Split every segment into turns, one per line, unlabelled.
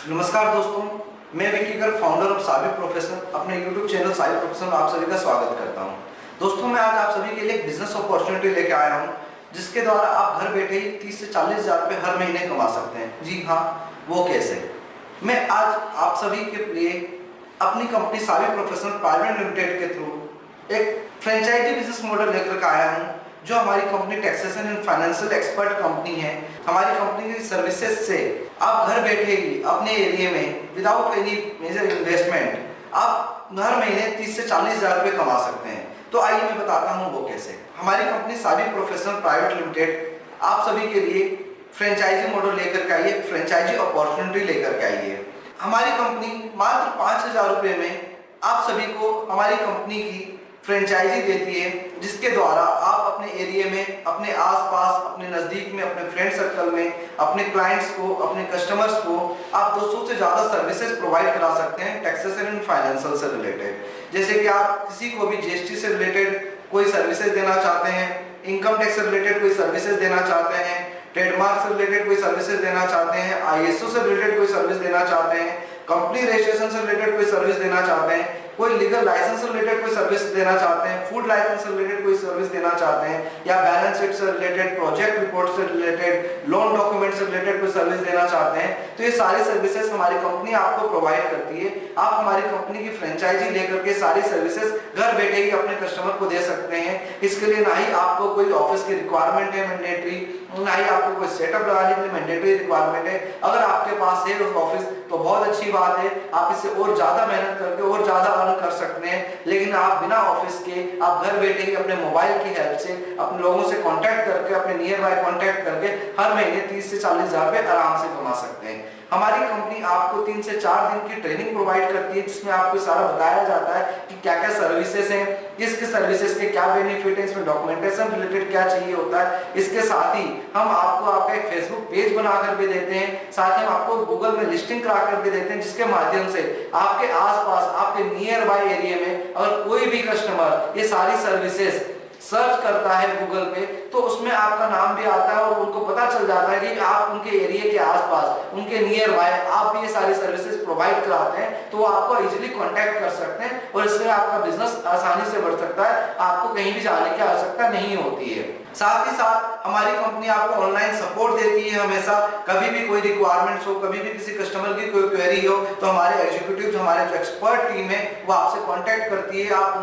नमस्कार दोस्तों, मैं Vicky Garg, founder of Sabir professional, अपने यूट्यूब चैनल साबिर प्रोफेशनल में आप सभी का स्वागत करता हूं। दोस्तों, मैं आज आप सभी के लिए एक बिजनेस अपॉर्चुनिटी लेके आया हूं, जिसके द्वारा आप घर बैठे ही 30 से 40 हज़ार रुपये हर महीने कमा सकते हैं। जी हाँ, वो कैसे? मैं आज आप सभी के लिए अपनी company Sabir professional private limited के थ्रू एक फ्रेंचाइजी बिजनेस मॉडल लेकर के आया हूँ, जो हमारी company taxation and financial expert company है। हमारी कंपनी की सर्विसेज से आप घर बैठे ही अपने एरिया में विदाउट एनी मेजर इन्वेस्टमेंट आप हर महीने 30 से 40 हज़ार रुपये कमा सकते हैं। तो आइए मैं बताता हूँ वो कैसे। हमारी company Sabir professional private limited आप सभी के लिए फ्रेंचाइजी मॉडल लेकर के आई है, फ्रेंचाइजी अपॉर्चुनिटी लेकर के आई है। हमारी कंपनी मात्र 5,000 रुपये में आप सभी को हमारी कंपनी की फ्रेंचाइजी देती है, जिसके द्वारा आप अपने एरिया में, अपने आसपास, अपने नज़दीक में, अपने फ्रेंड सर्कल में, अपने क्लाइंट्स को, अपने कस्टमर्स को आप 200 से ज़्यादा सर्विसेज प्रोवाइड करा सकते हैं टैक्सेशन एंड फाइनेंशियल से रिलेटेड। जैसे कि आप किसी को भी जीएसटी से रिलेटेड कोई सर्विसेज देना चाहते हैं, इनकम टैक्स से रिलेटेड कोई सर्विसेज देना चाहते हैं, ट्रेडमार्क से रिलेटेड कोई सर्विसेज देना चाहते हैं, आईएसओ से रिलेटेड कोई सर्विस देना चाहते हैं, कंपनी रजिस्ट्रेशन से रिलेटेड कोई सर्विस देना चाहते हैं, कोई लीगल लाइसेंस से रिलेटेड कोई सर्विस देना चाहते हैं, फूड लाइसेंस से रिलेटेड कोई सर्विस देना चाहते हैं, या बैलेंस शीट से रिलेटेड, प्रोजेक्ट रिपोर्ट से रिलेटेड, लोन डॉक्यूमेंट से रिलेटेड कोई सर्विस देना चाहते हैं, तो ये सारी सर्विसेज हमारी कंपनी आपको प्रोवाइड करती है। आप हमारी कंपनी की फ्रेंचाइजी लेकर के सारी सर्विसेज घर बैठे ही अपने कस्टमर को दे सकते हैं। इसके लिए ना ही आपको कोई ऑफिस की रिक्वायरमेंट है मैंडेटरी, ना ही आपको कोई सेटअप लगाने के लिए मैंडेटरी रिक्वायरमेंट है। अगर आपके पास है ऑफिस तो बहुत अच्छी बात है, आप इससे और ज्यादा मेहनत करके और ज्यादा अर्न कर सकते हैं। लेकिन आप बिना ऑफिस के आप घर बैठे ही अपने मोबाइल की हेल्प से अपने लोगों से कांटेक्ट करके, अपने नियर बाय कांटेक्ट करके हर महीने 30 से 40 हज़ार रुपये आराम से कमा सकते हैं। हमारी कंपनी आपको 3 से 4 दिन की ट्रेनिंग प्रोवाइड करती है, जिसमें आपको सारा बताया जाता है कि क्या क्या सर्विसेज हैं, किस किस सर्विसेज के क्या बेनिफिट है, इसमें डॉक्यूमेंटेशन रिलेटेड क्या चाहिए होता है। इसके साथ ही हम आपको आपका एक फेसबुक पेज बनाकर भी देते हैं, साथ ही हम आपको गूगल में लिस्टिंग करा कर भी देते हैं, जिसके माध्यम से आपके आसपास, आपके नियर बाय एरिया में अगर कोई भी कस्टमर ये सारी सर्विसेज सर्च करता है गूगल पे, तो उसमें आपका नाम भी आता है और उनको पता चल जाता है कि आप उनके एरिया के आसपास, उनके नियर बाय आप भी ये सारी सर्विसेज प्रोवाइड कराते हैं, तो वो आपको इजीली कांटेक्ट कर सकते हैं और इससे आपका बिजनेस आसानी से बढ़ सकता है। आपको कहीं भी जाने की आवश्यकता नहीं होती है। साथ ही साथ हमारी कंपनी आपको ऑनलाइन सपोर्ट देती है हमेशा। कभी भी कोई रिक्वायरमेंट्स हो, कभी भी किसी कस्टमर की कोई क्वेरी हो, तो हमारे एग्जीक्यूटिव, हमारे जो एक्सपर्ट टीम है, वो आपसे कांटेक्ट करती है। आप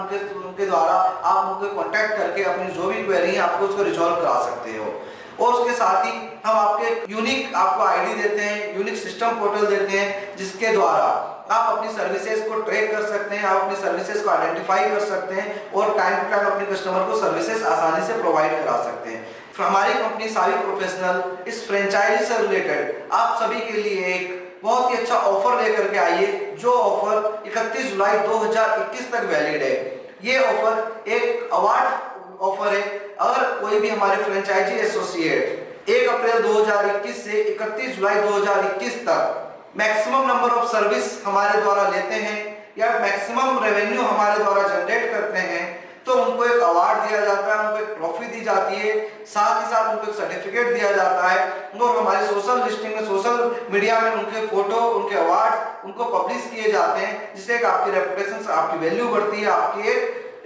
उनके द्वारा आप उनको कांटेक्ट करके अपनी जो भी क्वेरी है आपको उसको रिजॉल्व करा सकते हो। और उसके साथ ही हम आपके यूनिक आपको आईडी देते हैं, यूनिक सिस्टम पोर्टल देते हैं, जिसके द्वारा आप अपनी सर्विसेज को ट्रैक कर सकते हैं, आप अपनी सर्विसेज को आइडेंटिफाई कर सकते हैं और टाइम टू टाइम अपने कस्टमर को सर्विसेज आसानी से प्रोवाइड करा सकते हैं। हमारी कंपनी साबिर प्रोफेशनल इस फ्रेंचाइजी से रिलेटेड आप सभी के लिए एक बहुत ही अच्छा ऑफर लेकर के आई है, जो ऑफर 31 जुलाई 2021 तक वैलिड है। ये ऑफर एक अवार्ड ऑफर है। अगर कोई भी हमारे फ्रेंचाइजी एसोसिएट 1 अप्रैल 2021 से 31 जुलाई 2021 तक मैक्सिमम नंबर ऑफ सर्विस हमारे द्वारा लेते हैं या मैक्सिमम रेवेन्यू हमारे द्वारा जनरेट करते हैं, तो उनको एक अवार्ड दिया जाता है, उनको एक ट्रॉफी दी जाती है, साथ ही साथ उनको एक सर्टिफिकेट दिया जाता है। और हमारे सोशल लिस्टिंग में, सोशल मीडिया में उनके फोटो, उनके अवार्ड उनको पब्लिश किए जाते हैं, जिससे आपकी रेपुटेशन, आपकी वैल्यू बढ़ती है, आपकी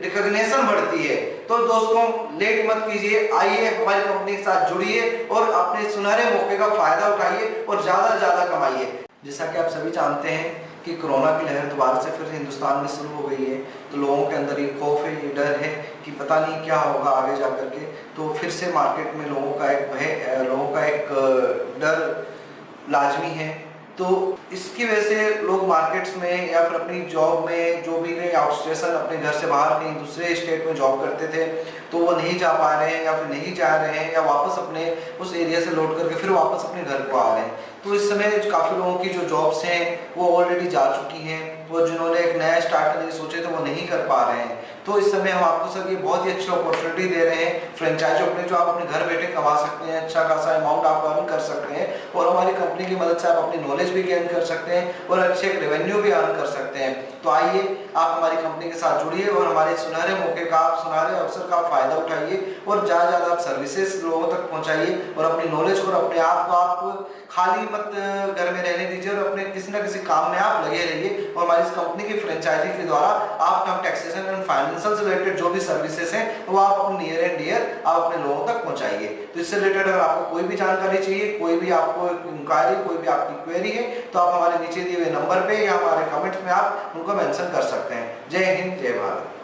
रिकॉग्निशन बढ़ती है। तो दोस्तों, लेट मत कीजिए, आइए हमारी कंपनी के साथ जुड़िए और अपने सुनहरे मौके का फायदा उठाइए और ज्यादा से ज्यादा कमाइए। जैसा कि आप सभी जानते हैं कि कोरोना की लहर दोबारा से फिर हिंदुस्तान में शुरू हो गई है, तो लोगों के अंदर ये खौफ है, ये डर है कि पता नहीं क्या होगा आगे जा कर के। तो फिर से मार्केट में लोगों का एक भय, लोगों का एक डर लाजमी है। तो इसकी वजह से लोग मार्केट्स में या फिर अपनी जॉब में, जो भी कहीं आउटस्टेशन अपने घर से बाहर कहीं दूसरे स्टेट में जॉब करते थे, तो वो नहीं जा पा रहे हैं या फिर नहीं जा रहे हैं, या वापस अपने उस एरिया से लौट करके फिर वापस अपने घर को आ रहे हैं। तो इस समय काफ़ी लोगों की जो जॉब्स हैं वो ऑलरेडी जा चुकी हैं, वो जिन्होंने एक नया स्टार्ट करने की सोचे थे वो नहीं कर पा रहे हैं। तो इस समय हम आपको सर ये बहुत ही अच्छी अपॉर्चुनिटी दे रहे हैं फ्रेंचाइज अपने, जो आप अपने घर बैठे कमा सकते हैं, अच्छा खासा अमाउंट आप अर्न कर सकते हैं और हमारी कंपनी की मदद से आप अपनी नॉलेज भी गेन कर सकते हैं और अच्छे रेवेन्यू भी अर्न कर सकते हैं। तो आइए आप हमारी कंपनी के साथ जुड़िए और हमारे सुनहरे मौके का, आप सुनहरे अवसर का फायदा उठाइए और ज़्यादा ज़्यादा आप सर्विसेज लोगों तक पहुंचाइए और अपनी नॉलेज को और अपने आप को आप खाली मत घर में रहने दीजिए और अपने किसी न किसी काम में आप लगे रहिए। और हमारी इस कंपनी की फ्रेंचाइजी के द्वारा आप हम टैक्सेशन एंड फाइनेंशियल से रिलेटेड जो भी सर्विसेज हैं वो आप अपने नियर एंड डियर आप अपने लोगों तक पहुंचाइए। तो इससे रिलेटेड अगर आपको कोई भी जानकारी चाहिए, कोई भी आपको इंक्वायरी, कोई भी आपकी क्वेरी है, तो आप हमारे नीचे दिए हुए नंबर पे या हमारे कमेंट्स में आप उनको मेंशन कर सकते हैं। जय हिंद, जय भारत।